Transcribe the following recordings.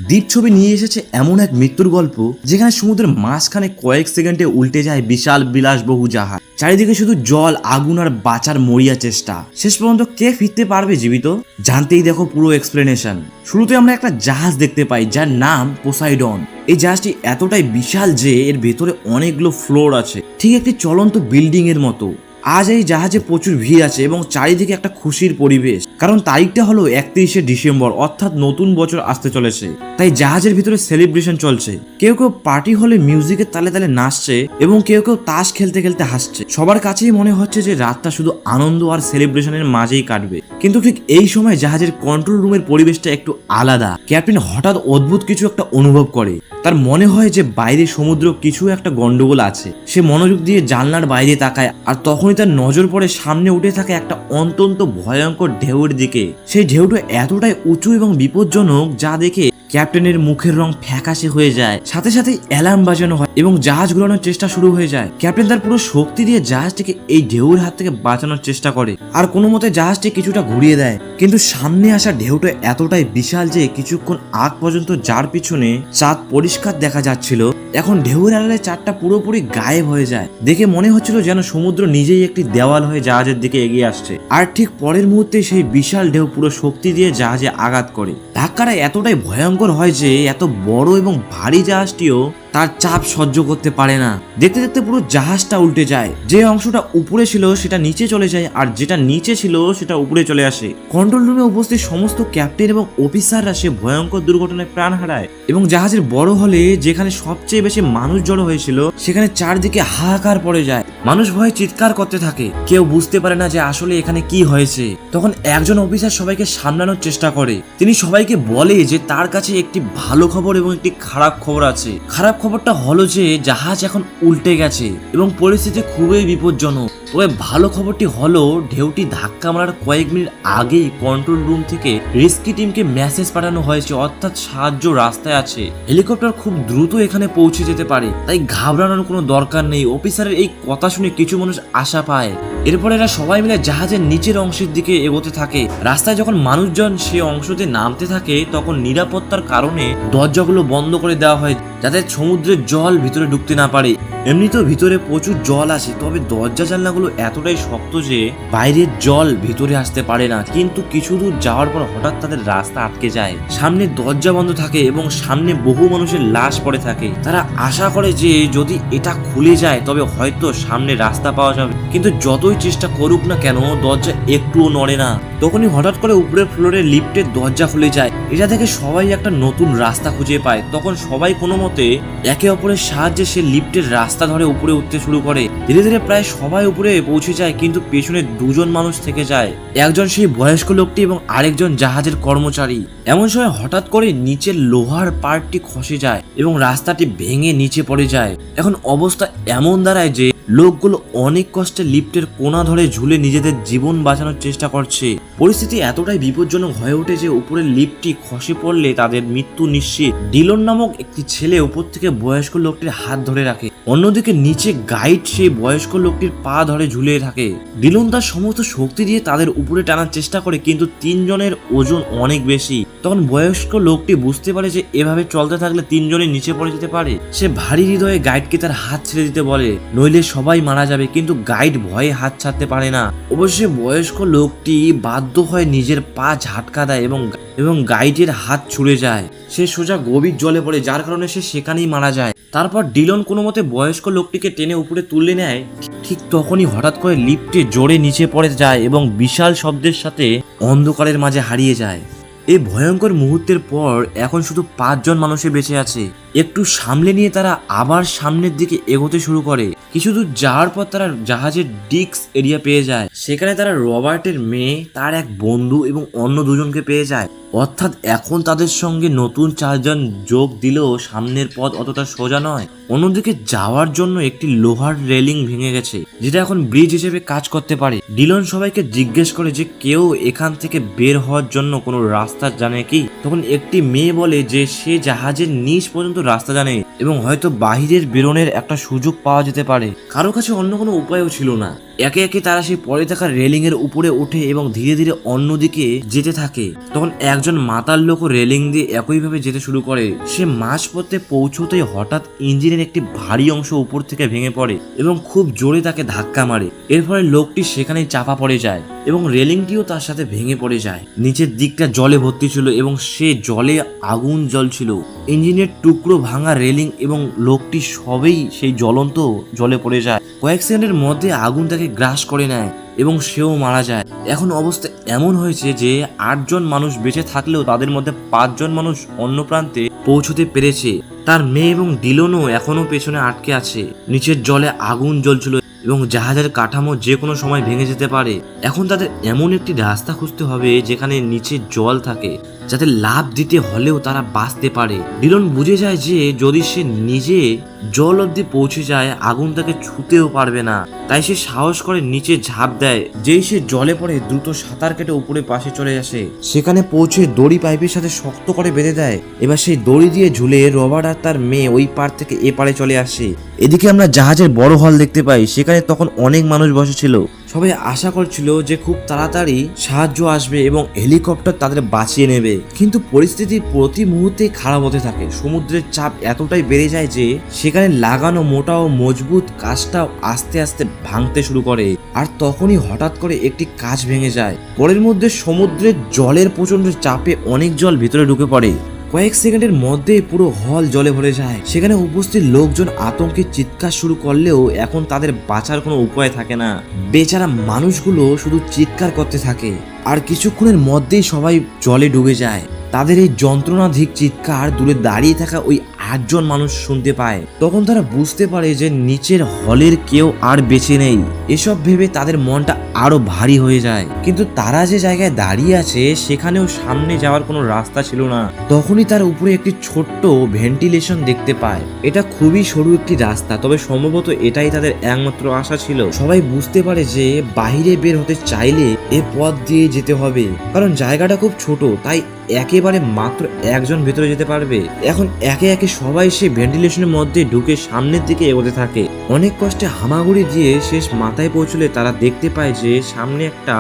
দ্বীপ ছবি নিয়ে এসেছে এমন এক মৃত্যুর গল্প যেখানে সমুদ্রের মাঝখানে কয়েক সেকেন্ডে উল্টে যায় বিশাল বিলাসবহু জাহাজ। চারিদিকে শুধু জল, আগুন আর বাঁচার মরিয়া চেষ্টা। শেষ পর্যন্ত কে ফিরতে পারবে জীবিত, জানতেই দেখো পুরো এক্সপ্লেনেশন। শুরুতে আমরা একটা জাহাজ দেখতে পাই যার নাম পোসাইডন। এই জাহাজটি এতটাই বিশাল যে এর ভেতরে অনেকগুলো ফ্লোর আছে, ঠিক একটি চলন্ত বিল্ডিং এর মতো। আজ এই জাহাজে প্রচুর ভিড় আছে এবং চারিদিকে একটা খুশির পরিবেশ, কারণ তারিখটা হলো 31শে ডিসেম্বর, অর্থাৎ নতুন বছর আসতে চলেছে। তাই জাহাজের ভিতরে সেলিব্রেশন চলছে। কেউ কেউ পার্টি হলে মিউজিকের তালে তালে নাচছে এবং কেউ কেউ তাস খেলতে খেলতে হাসছে। সবার কাছেই মনে হচ্ছে যে রাতটা শুধু আনন্দ আর সেলিব্রেশনের মাঝেই কাটবে। কিন্তু ঠিক এই সময় জাহাজের কন্ট্রোল রুমের পরিবেশটা একটু আলাদা। ক্যাপ্টেন হঠাৎ অদ্ভুত কিছু একটা অনুভব করে। তার মনে হয় যে বাইরে সমুদ্র কিছু একটা গন্ডগোল আছে। সে মনোযোগ দিয়ে জানলার বাইরে তাকায়, আর তখনই তার নজর পড়ে সামনে উঠে থাকে একটা অত্যন্ত ভয়ঙ্কর ঢেউয়ের দিকে। সেই ঢেউটা এতটাই উঁচু এবং বিপজ্জনক যা দেখে ক্যাপ্টেনের মুখের রং ফ্যাকাশে হয়ে যায়। সাথে সাথে অ্যালার্ম বাজানো হয় এবং জাহাজ ঘোরানোর চেষ্টা শুরু হয়ে যায়। ক্যাপ্টেন তার পুরো শক্তি দিয়ে জাহাজটিকে এই ঢেউয়ের হাত থেকে বাঁচানোর চেষ্টা করে আর কোনো মতে জাহাজটি কিছুটা ঘুরিয়ে দেয়। কিন্তু সামনে আসা ঢেউটা এতটাই বিশাল যে কিছুক্ষণ আগ পর্যন্ত যার পিছনে চাঁদ পরিষ্কার দেখা যাচ্ছিল, এখন ঢেউয়ের আড়ালে চাঁদটা পুরোপুরি গায়েব হয়ে যায়। দেখে মনে হচ্ছিল যেন সমুদ্র নিজেই একটি দেওয়াল হয়ে জাহাজের দিকে এগিয়ে আসছে। আর ঠিক পরের মুহূর্তে সেই বিশাল ঢেউ পুরো শক্তি দিয়ে জাহাজে আঘাত করে। ধাক্কাটা এতটাই ভয়ঙ্কর হয় যে এত বড় এবং ভারী জাহাজটিও তার চাপ সহ্য করতে পারে না। দেখতে দেখতে পুরো জাহাজটা উল্টে যায়। যে অংশটা উপরে ছিল সেটা নিচে চলে যায়, আর যেটা নিচে ছিল সেটা উপরে চলে আসে। কন্ট্রোল রুমে উপস্থিত সমস্ত ক্যাপ্টেন এবং অফিসাররা সে ভয়ঙ্কর দুর্ঘটনায় প্রাণ হারায় এবং জাহাজের বড় হলে যেখানে সবচেয়ে বেশি মানুষ জড়ো হয়েছিল সেখানে চারদিকে হাহাকার পড়ে যায়। মানুষ ভয়ে চিৎকার করতে থাকে। কেউ বুঝতে পারে না যে আসলে এখানে কি হয়েছে। তখন একজন অফিসার সবাইকে সামলানোর চেষ্টা করে। তিনি সবাইকে বলে যে তার কাছে একটি ভালো খবর এবং একটি খারাপ খবর আছে। খারাপ খবরটা হলো যে জাহাজ এখন উল্টে গেছে এবং পরিস্থিতি খুবই বিপজ্জনক। তবে ভালো খবরটি হলো ঢেউটি ধাক্কা মারার কয়েক মিনিট আগেই কন্ট্রোল রুম থেকে রেস্কিউ টিমকে মেসেজ পাঠানো হয়েছে, অর্থাৎ সাহায্য রাস্তায় আছে। হেলিকপ্টার খুব দ্রুত এখানে পৌঁছে যেতে পারে, তাই ঘাবড়ানোর কোনো দরকার নেই। অফিসারের এই কথা শুনে কিছু মানুষ আশা পায়। এরপর এরা সবাই মিলে জাহাজের নিচের অংশের দিকে এগোতে থাকে। রাস্তায় যখন মানুষজন সে অংশতে নামতে থাকে তখন নিরাপত্তার কারণে দরজাগুলো বন্ধ করে দেওয়া হয় যাতে সমুদ্রের জল ভিতরে ঢুকতে না পারে। এমনিতেও ভিতরে প্রচুর জল আছে, তবে দরজা জানলাগুলো এতটাই শক্ত যে বাইরের জল ভিতরে আসতে পারে না। কিন্তু কিছু দূর যাওয়ার পর হঠাৎ তাদের রাস্তা আটকে যায়। সামনে দরজা বন্ধ থাকে এবং সামনে বহু মানুষের লাশ পড়ে থাকে। তারা আশা করে যে যদি এটা খুলে যায় তবে হয়তো সামনে রাস্তা পাওয়া যাবে, কিন্তু যতই চেষ্টা করুক না কেন দরজা একটুও নড়ে না। তখনই হঠাৎ করে উপরের ফ্লোরে লিফটের দরজা খুলে যায়। এটা থেকে সবাই একটা নতুন রাস্তা খুঁজে পায়। তখন সবাই কোনো মতে একে অপরের সাহায্যে সে লিফটের রাস্তা ধরে উপরে উঠতে শুরু করে। ধীরে ধীরে প্রায় সবাই উপরে পৌঁছে যায়, কিন্তু পেছনে দুজন মানুষ থেকে যায়। একজন সেই বয়স্ক লোকটি এবং আরেকজন জাহাজের কর্মচারী। এমন সময় হঠাৎ করে নিচের লোহার পার্টটি খসে যায় এবং রাস্তাটি ভেঙে নিচে পড়ে যায়। এখন অবস্থা এমন দাঁড়ায় যে লোকগুলো অনেক কষ্টে লিফটের কোণা ধরে ঝুলে নিজেদের জীবন বাঁচানোর চেষ্টা করছে। পরিস্থিতি এতটাই বিপজ্জনক হয়ে ওঠে যে উপরের লিফটটি খসে পড়লে তাদের মৃত্যু নিশ্চিত। ডিলন নামক একটি ছেলে উপর থেকে বয়স্ক লোকটির হাত ধরে রাখে। অন্যদিকে নিচে গাইড সেই বয়স্ক লোকটির পা ধরে ঝুলিয়ে থাকে। ডিলন তার সমস্ত শক্তি দিয়ে তাদের উপরে টানার চেষ্টা করে, কিন্তু তিনজনের ওজন অনেক বেশি। তখন বয়স্ক লোকটি বুঝতে পারে যে এভাবে চলতে থাকলে তিনজনের নিচে পড়ে যেতে পারে। সে ভারী হৃদয়ে গাইডকে তার হাত ছেড়ে দিতে বলে, নইলে সবাই মারা যাবে। কিন্তু গাইড ভয়ে হাত ছাড়তে পারে না। অবশ্যই বয়স্ক লোকটি বাধ্য হয়ে নিজের পা ঝাটকা দেয় এবং গাইডের হাত ছুড়ে যায়। সে সোজা গভীর জলে পড়ে, যার কারণে সে সেখানেই মারা যায়। তারপর ডিলন কোনো মতে বয়স্ক লোকটিকে টেনে উপরে তুলে নেয়। ঠিক তখনই হঠাৎ করে লিফটে জোরে নিচে পড়ে যায় এবং বিশাল শব্দের সাথে অন্ধকারের মাঝে হারিয়ে যায়। এই ভয়ঙ্কর মুহূর্তের পর এখন শুধু 5 জন মানুষই বেঁচে আছে। একটু সামলে নিয়ে তারা আবার সামনের দিকে এগোতে শুরু করে। কিছু দূর যাওয়ার পর তারা জাহাজের ডিস্ক এরিয়া পেয়ে যায়। সেখানে তারা রবার্টের মেয়ে, তার এক বন্ধু এবং অন্য দুজনকে পেয়ে যায়। অর্থাৎ এখন তাদের সঙ্গে নতুন 4 জন যোগ দিলেও সামনের পথ অতটা সোজা নয়। অন্যদিকে যাওয়ার জন্য একটি লোহার রেলিং ভেঙে গেছে, যেটা এখন ব্রিজ হিসেবে কাজ করতে পারে। ডিলন সবাইকে জিজ্ঞেস করে যে কেউ এখান থেকে বের হওয়ার জন্য কোনো রাস্তা জানে কি। তখন একটি মেয়ে বলে যে সে জাহাজের নিচ পর্যন্ত রাস্তা জানে এবং হয়তো বাহিরের বেরোনের একটা সুযোগ পাওয়া যেতে পারে। কারো কাছে অন্য কোনো উপায়ও ছিল না। একে একে তারা সেই পড়ে থাকা রেলিং এর উপরে ওঠে এবং ধীরে ধীরে অন্যদিকে যেতে থাকে। তখন একজন মাতাল লোক রেলিং দিয়ে একইভাবে যেতে শুরু করে। সে মাঝপথে পৌঁছতেই হঠাৎ ইঞ্জিনের একটি ভারী অংশ উপর থেকে ভেঙে পড়ে এবং খুব জোরে তাকে ধাক্কা মারে। এর ফলে লোকটি সেখানেই চাপা পড়ে যায় এবং রেলিংটিও তার সাথে ভেঙে পড়ে যায়। নিচের দিকটা জলে ভর্তি ছিল এবং সে জলে আগুন জ্বলছিল। ইঞ্জিনের টুকরো ভাঙা রেলিং এবং লোকটি সবই সেই জ্বলন্ত জলে পড়ে যায়। কয়েক সেকেন্ডের মধ্যে আগুন তাকে গ্রাস করে নেয় এবং সেও মারা যায়। এখন অবস্থা এমন হয়েছে যে 8 জন মানুষ বেঁচে থাকলেও তাদের মধ্যে 5 জন মানুষ অন্য প্রান্তে পৌঁছতে পেরেছে। তার মেয়ে এবং ডিলনও এখনো পেছনে আটকে আছে। নিচের জলে আগুন জ্বলছিল এবং জাহাজের কাঠামো যে কোনো সময় ভেঙে যেতে পারে। এখন তাদের এমন একটি রাস্তা খুঁজতে হবে যেখানে নিচে জল থাকে, যাতে লাফ দিতে হলেও তারা বাঁচতে পারে। ডিলন বুঝে যায় যে যদি সে নিজে জল অব্দি পৌঁছে যায় আগুন তাকে ছুতেও পারবে না। তাই সে সাহস করে নিচে ঝাঁপ দেয়। যেই সে জলে পড়ে দ্রুত সাঁতার কেটে উপরে পাশে চলে আসে। সেখানে পৌঁছে দড়ি পাইপের সাথে শক্ত করে বেঁধে দেয়। এবার সেই দড়ি দিয়ে ঝুলে রবার্ট আর তার মেয়ে ওই পার থেকে এ পারে চলে আসে। এদিকে আমরা জাহাজের বড় হল দেখতে পাই। সেখানে তখন অনেক মানুষ বসেছিল। সবাই আশা করছিল যে খুব তাড়াতাড়ি সাহায্য আসবে এবং হেলিকপ্টার তাদের বাঁচিয়ে নেবে, কিন্তু পরিস্থিতি প্রতি মুহূর্তে খারাপ হতে থাকে। সমুদ্রের চাপ এতটাই বেড়ে যায় যে সেখানে লাগানো মোটা ও মজবুত কাঁচটাও আস্তে আস্তে ভাঙতে শুরু করে। আর তখনই হঠাৎ করে একটি কাঁচ ভেঙে যায়। পরের মধ্যে সমুদ্রের জলের প্রচন্ড চাপে অনেক জল ভিতরে ঢুকে পড়ে। কয়েক সেকেন্ডের মধ্যে পুরো হল জলে ভরে যায়। সেখানে উপস্থিত লোকজন আতঙ্কে চিৎকার শুরু করলেও এখন তাদের বাঁচার কোনো উপায় থাকে না। বেচারা মানুষগুলো শুধু চিৎকার করতে থাকে আর কিছুক্ষণের মধ্যেই সবাই জলে ডুবে যায়। তাদের এই যন্ত্রণাধিক চিৎকার দূরে দাঁড়িয়ে থাকা ওই 8 জন মানুষ শুনতে পায়। তখন তারা বুঝতে পারে যে নিচের হলের কেউ আর বেঁচে নেই। এসব ভেবে তাদের মনটা আরো ভারী হয়ে যায়। কিন্তু তারা যে জায়গায় দাঁড়িয়ে আছে সেখানেও সামনে যাওয়ার কোনো রাস্তা ছিল না। তখনই তার উপরে একটি ছোট্ট ভেন্টিলেশন দেখতে পায়। এটা খুবই সরু একটি রাস্তা, তবে সম্ভবত এটাই তাদের একমাত্র আশা ছিল। সবাই বুঝতে পারে যে বাইরে বের হতে চাইলে এ পথ দিয়ে যেতে হবে, কারণ জায়গাটা খুব ছোট। তাই একেবারে মাত্র একজন ভেতরে যেতে পারবে। এখন একে একে সবাই সে ভেন্টিলেশনের মধ্যে ঢুকে সামনের দিকে এগোতে থাকে। অনেক কষ্টে হামাগুড়ি দিয়ে শেষ মাথায় পৌঁছলে তারা দেখতে পায় যে সামনে একটা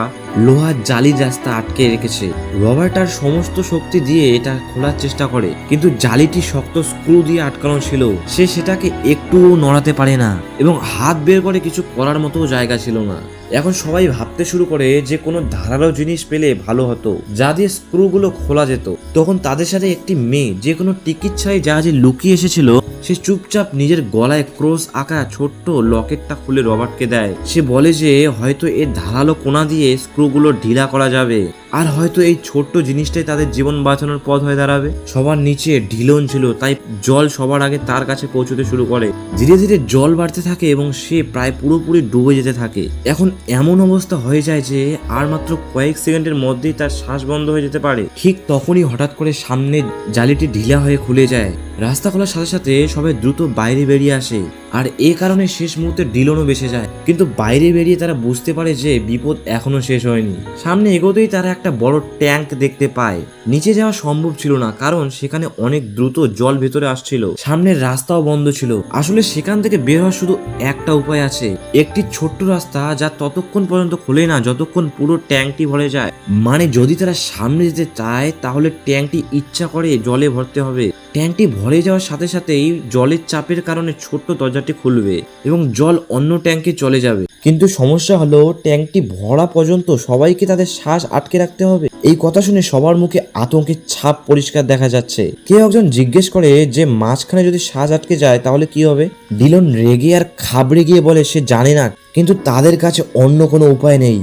লোহার জালির রাস্তা আটকে রেখেছে। রবার্ট আর সমস্ত শক্তি দিয়ে এটা খোলার চেষ্টা করে, কিন্তু জালিটি শক্ত স্ক্রু দিয়ে আটকানো ছিল। সে সেটাকে একটুও নড়াতে পারে না এবং হাত বের করে কিছু করার মতো জায়গা ছিল না। এখন সবাই ভাবতে শুরু করে যে কোনো ধারালো জিনিস পেলে ভালো হতো যা দিয়ে স্ক্রুগুলো খোলা যেত। তখন তাদের সাথে একটি মেয়ে যে কোনো টিকিট ছাড়াই জাহাজে লুকিয়ে এসেছিল। সে চুপচাপ নিজের গলায় ক্রস আঁকা ছোট্ট লকেটটা খুলে রবার্টকে দেয়। সে বলে যে হয়তো এর ধারালো কোনা দিয়ে স্ক্রুগুলো ঢিলা করা যাবে, আর হয়তো এই ছোট্ট জিনিসটাই তাদের জীবন বাঁচানোর পথ হয়ে দাঁড়াবে। সবার নিচে ডিলন ছিল, তাই জল সবার আগে তার কাছে পৌঁছতে শুরু করে। ধীরে ধীরে জল বাড়তে থাকে এবং সে প্রায় পুরোপুরি ডুবে যেতে থাকে। এখন এমন অবস্থা হয়ে যায় যে আর মাত্র কয়েক সেকেন্ডের মধ্যেই তার শ্বাস বন্ধ হয়ে যেতে পারে। ঠিক তখনই হঠাৎ করে সামনে জালিটি ঢিলা হয়ে খুলে যায়। রাস্তা খোলার সাথে সাথে সবাই দ্রুত বাইরে বেরিয়ে আসে, আর এ কারণে শেষ মুহূর্তে ডিলনও বেঁচে যায়। কিন্তু বাইরে বেরিয়ে তারা বুঝতে পারে যে বিপদ এখনো শেষ হয়নি। সামনে এগোতেই তারা একটা বড় ট্যাঙ্ক দেখতে পায়। নিচে যাওয়া সম্ভব ছিল না, কারণ সেখানে অনেক দ্রুত জল ভেতরে আসছিল। সামনের রাস্তাও বন্ধ ছিল। আসলে সেখান থেকে বের হওয়ার শুধু একটা উপায় আছে, একটি ছোট্ট রাস্তা যা ততক্ষণ পর্যন্ত খোলে না যতক্ষণ পুরো ট্যাঙ্কটি ভরে যায়। মানে যদি তারা সামনে যেতে চায় তাহলে ট্যাঙ্কটি ইচ্ছা করে জলে ভরতে হবে। ট্যাঙ্কটি ভরে যাওয়ার সাথে সাথেই জলের চাপের কারণে ছোট্ট দরজাটি খুলবে এবং জল অন্য ট্যাঙ্কে চলে যাবে। কিন্তু সমস্যা হলো ট্যাঙ্কটি ভরা পর্যন্ত সবাইকে তাদের শ্বাস আটকে রাখতে হবে। এই কথা শুনে সবার মুখে আতঙ্কের ছাপ পরিষ্কার দেখা যাচ্ছে। কেউ একজন জিজ্ঞেস করে যে মাঝখানে যদি শ্বাস আটকে যায় তাহলে কি হবে। ডিলন রেগে আর খাবড়ে গিয়ে বলে সে জানে না, কিন্তু তাদের কাছে অন্য কোনো উপায় নেই।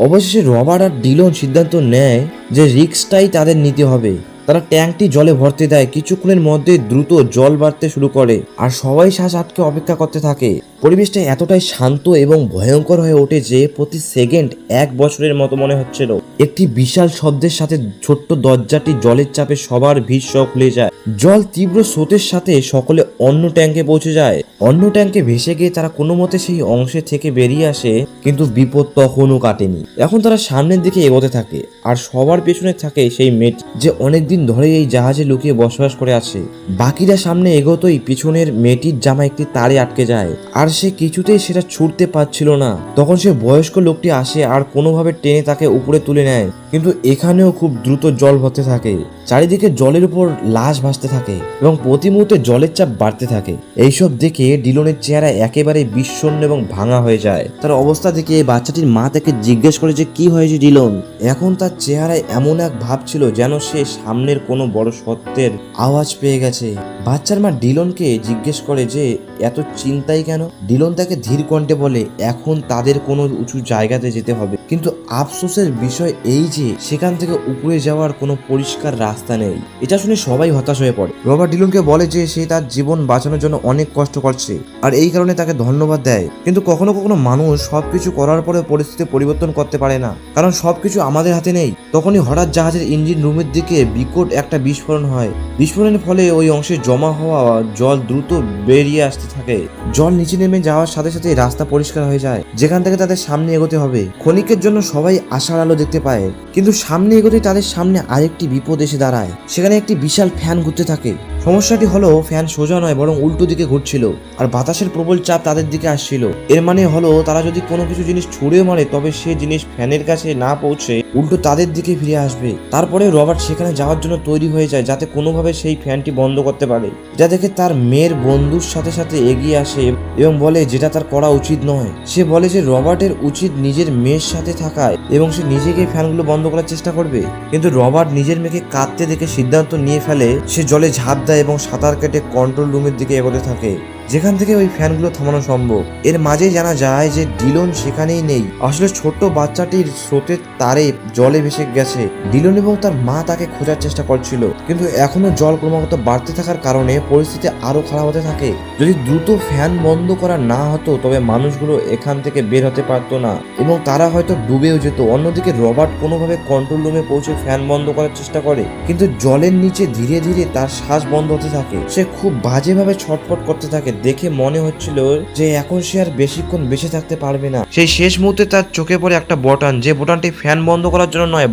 অবশেষে রবার্ট আর ডিলন সিদ্ধান্ত নেয় যে রিস্কটাই তাদের নিতে হবে। তারা ট্যাঙ্কটি জলে ভরতে দেয়। কিছুক্ষণের মধ্যে দ্রুত জল বাড়তে শুরু করে আর সবাই শ্বাস আটকে অপেক্ষা করতে থাকে। পরিবেশটা এতটাই শান্ত এবং ভয়ঙ্কর হয়ে ওঠে যে প্রতি সেকেন্ড 1 বছরের মতো মনে হচ্ছিল। একটি বিশাল শব্দের সাথে ছোট্ট দরজাটি জলের চাপে সবার ভিড় সহ খুলে যায়। জল তীব্র স্রোতের সাথে সকলে অন্য ট্যাঙ্কে পৌঁছে যায়। অন্য ট্যাঙ্কে ভেসে গিয়ে তারা কোনো মতে সেই অংশে থেকে বেরিয়ে আসে, কিন্তু বিপদ তখনও কাটেনি। এখন তারা সামনের দিকে এগোতে থাকে আর সবার পেছনে থাকে সেই মেয়েটি যে অনেকদিন দিন ধরে এই জাহাজে লুকিয়ে বসবাস করে আছে। বাকিরা সামনে এগোতেই পিছনের মেয়েটির জামা একটি তারে আটকে যায়, আর সে কিছুতেই সেটা ছুটতে পারছিল না। তখন সে বয়স্ক লোকটি আসে আর কোনোভাবে টেনে তাকে উপরে তুলে নেয়, কিন্তু এখানেও খুব দ্রুত জল ভরতে থাকে। চারিদিকে জলের উপর লাশ ভাসতে থাকে এবং প্রতি মুহূর্তে জলের চাপ বাড়তে থাকে। এইসব দেখে ডিলনের চেহারা একেবারে বিষণ্ণ এবং ভাঙা হয়ে যায়। তার অবস্থা দেখে বাচ্চাটির মা তাকে জিজ্ঞেস করে যে কি হয়েছে ডিলন। এখন তার চেহারায় এমন এক ভাব ছিল যেন সে সামনের কোনো বড় সত্যের আওয়াজ পেয়ে গেছে। বাচ্চার মা ডিলনকে জিজ্ঞেস করে যে এত চিন্তাই কেন। ডিলন তাকে ধীর কণ্ঠে বলে এখন তাদের কোনো উঁচু জায়গাতে যেতে হবে, কিন্তু আফসোসের বিষয় এই যে সেখান থেকে উপরে যাওয়ার কোনো পরিষ্কার রাস্তা নেই। এটা শুনে সবাই হতাশ হয়ে পড়ে। রবার্ট ডিলনকে বলে যে সে তার জীবন বাঁচানোর জন্য অনেক কষ্ট করছে আর এই কারণে তাকে ধন্যবাদ দেয়, কিন্তু কখনো কখনো মানুষ সবকিছু করার পরে পরিস্থিতি পরিবর্তন করতে পারে না, কারণ সবকিছু আমাদের হাতে নেই। তখনই হঠাৎ জাহাজের ইঞ্জিন রুমের দিকে বিকট একটা বিস্ফোরণ হয়। বিস্ফোরণের ফলে ওই অংশে জমা হওয়া জল দ্রুত বেরিয়ে আসতে থাকে। জল নিচে নেমে যাওয়ার সাথে সাথে রাস্তা পরিষ্কার হয়ে যায়, যেখান থেকে তাদের সামনে এগোতে হবে। ক্ষণিকের জন্য সবাই আশার আলো দেখতে পায়, কিন্তু সামনে এগোতেই তাদের সামনে আরেকটি বিপদ এসে দাঁড়ায়। সেখানে একটি বিশাল ফ্যান ঘুরতে থাকে। সমস্যাটি হলো ফ্যান সোজা নয় বরং উল্টো দিকে ঘুরছিল, আর বাতাসের প্রবল চাপ তাদের দিকে আসছিল। এর মানে হলো তারা যদি কোনো কিছু জিনিস ছুঁড়ে মারে তবে সে জিনিস ফ্যানের কাছে না পৌঁছে উল্টো তাদের দিকে ফিরে আসবে। তারপরে রবার্ট সেখানে যাওয়ার জন্য তৈরি হয়ে যায় যাতে কোনোভাবে সেই ফ্যানটি বন্ধ করতে পারে। যা দেখে তার মেয়ের বন্ধুর সাথে সাথে এগিয়ে আসে এবং বলে যেটা তার করা উচিত নয়। সে বলে যে রবার্টের উচিত নিজের মেয়ের সাথে থাকায় এবং সে নিজেকে ফ্যানগুলো বন্ধ করার চেষ্টা করবে, কিন্তু রবার্ট নিজের মেয়েকে কাঁদতে দেখে সিদ্ধান্ত নিয়ে ফেলে সে জলে ঝাঁপ দেয় এবং সাঁতার কেটে কন্ট্রোল রুমের দিকে এগোতে থাকে, যেখান থেকে ওই ফ্যানগুলো থামানো সম্ভব। এর মাঝে জানা যায় যে ডিলন সেখানেই নেই। আসলে ছোট্ট বাচ্চাটির স্রোতের তারে জলে ভেসে গেছে। ডিলন এবং তার মা তাকে খোঁজার চেষ্টা করছিল, কিন্তু এখনো জল ক্রমাগত বাড়তে থাকার কারণে পরিস্থিতি আরো খারাপ হতে থাকে। যদি দ্রুত ফ্যান বন্ধ করা না হতো তবে মানুষগুলো এখান থেকে বের হতে পারতো না এবং তারা হয়তো ডুবেও যেত। অন্যদিকে রবার্ট কোনোভাবে কন্ট্রোল রুমে পৌঁছে ফ্যান বন্ধ করার চেষ্টা করে, কিন্তু জলের নিচে ধীরে ধীরে তার শ্বাস বন্ধ হতে থাকে। সে খুব বাজেভাবে ছটফট করতে থাকে, দেখে মনে হচ্ছিল যে এখন সে আর বেশিক্ষণ বেঁচে থাকতে পারবে না। সেই শেষ মুহূর্তে তার চোখে পড়ে একটা বটন, যে বটনটি ফ্যান বন্ধ করার জন্য নয়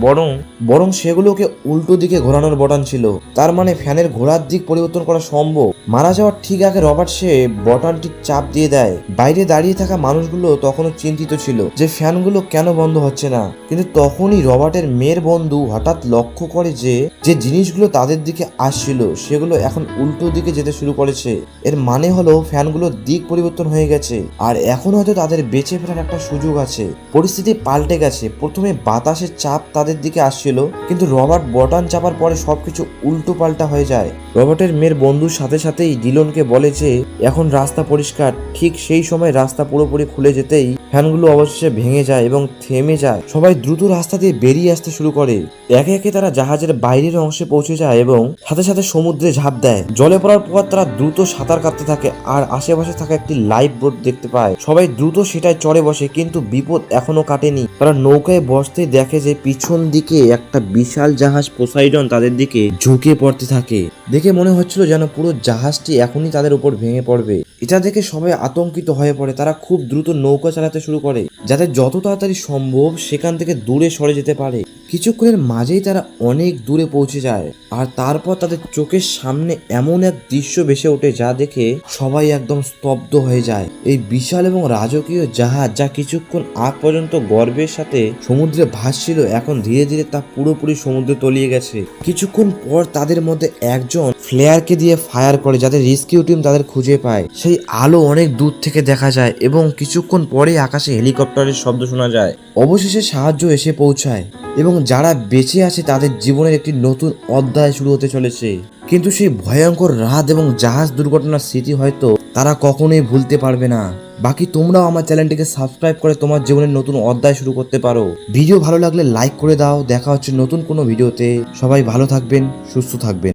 বরং সেগুলোকে উল্টো দিকে ঘোরানোর বটন ছিল। তার মানে ফ্যানের ঘোরার দিক পরিবর্তন করা সম্ভব। মারা যাওয়ার ঠিক আগে রবার্ট সে বটনটি চাপ দিয়ে দেয়। বাইরে দাঁড়িয়ে থাকা মানুষগুলো তখনও চিন্তিত ছিল যে ফ্যানগুলো কেন বন্ধ হচ্ছে না, কিন্তু তখনই রবার্টের মেয়ের বন্ধু হঠাৎ লক্ষ্য করে যে জিনিসগুলো তাদের দিকে আসছিল সেগুলো এখন উল্টো দিকে যেতে শুরু করেছে। এর মানে হলো ফ্যানগুলোর দিক পরিবর্তন হয়ে গেছে আর এখন হয়তো তাদের বেঁচে ফেরার একটা সুযোগ আছে। পরিস্থিতি পাল্টে গেছে। প্রথমে বাতাসের চাপ তাদের দিকে আসছিল, কিন্তু রবার্ট বটন চাপার পরে সবকিছু উল্টো পাল্টা হয়ে যায়। রবার্টের মেয়ের বন্ধুর সাথে সাথেই ডিলনকে বলে যে এখন রাস্তা পরিষ্কার। ঠিক সেই সময় রাস্তা পুরোপুরি খুলে যেতেই ফ্যানগুলো অবশেষে ভেঙে যায় এবং থেমে যায়। সবাই দ্রুত রাস্তা দিয়ে বেরিয়ে আসতে শুরু করে। একে একে তারা জাহাজের বাইরের অংশে পৌঁছে যায় এবং সাথে সাথে সমুদ্রে ঝাঁপ দেয়। জলে পড়ার পর তারা দ্রুত সাঁতার কাটতে থাকে আর আশেপাশে থাকা একটি লাইফ বোট দেখতে পায়। সবাই দ্রুত সেটায় চড়ে বসে, কিন্তু বিপদ এখনো কাটেনি। তারা নৌকায় বসতে দেখে যে পিছন দিকে একটা বিশাল জাহাজ পোসাইডন তাদের দিকে ঝুঁকে পড়তে থাকে। দেখে মনে হচ্ছিল যেন পুরো জাহাজটি এখনই তাদের উপর ভেঙে পড়বে। এটা দেখে সবাই আতঙ্কিত হয়ে পড়ে। তারা খুব দ্রুত নৌকা চালাতে শুরু করে যাতে যত তাড়াতাড়ি সম্ভব সেখান থেকে দূরে সরে যেতে পারে। কিছুক্ষণের মাঝেই তারা অনেক দূরে পৌঁছে যায় আর তারপর তাদের চোখের সামনে এমন এক দৃশ্য ভেসে ওঠে যা দেখে সবাই একদম স্তব্ধ হয়ে যায়। এই বিশাল এবং রাজকীয় জাহাজ যা কিছুক্ষণ আগ পর্যন্ত গর্বের সাথে সমুদ্রে ভাসছিল এখন ধীরে ধীরে তা পুরোপুরি সমুদ্রে তলিয়ে গেছে। কিছুক্ষণ পর তাদের মধ্যে একজন ফ্লেয়ারকে দিয়ে ফায়ার করে যাতে রেস্কিউ টিম তাদের খুঁজে পায়। সেই আলো অনেক দূর থেকে দেখা যায় এবং কিছুক্ষণ পরে আকাশে হেলিকপ্টারের শব্দ শোনা যায়। অবশেষে সাহায্য এসে পৌঁছায় এবং যারা বেঁচে আছে তাদের জীবনের একটি নতুন অধ্যায় শুরু হতে চলেছে। কিন্তু সেই ভয়ঙ্কর রাত এবং জাহাজ দুর্ঘটনার স্মৃতি হয়তো তারা কখনোই ভুলতে পারবে না। বাকি তোমরাও আমার চ্যানেলটিকে সাবস্ক্রাইব করে তোমার জীবনের নতুন অধ্যায় শুরু করতে পারো। ভিডিও ভালো লাগলে লাইক করে দাও। দেখা হচ্ছে নতুন কোনো ভিডিওতে। সবাই ভালো থাকবেন, সুস্থ থাকবেন।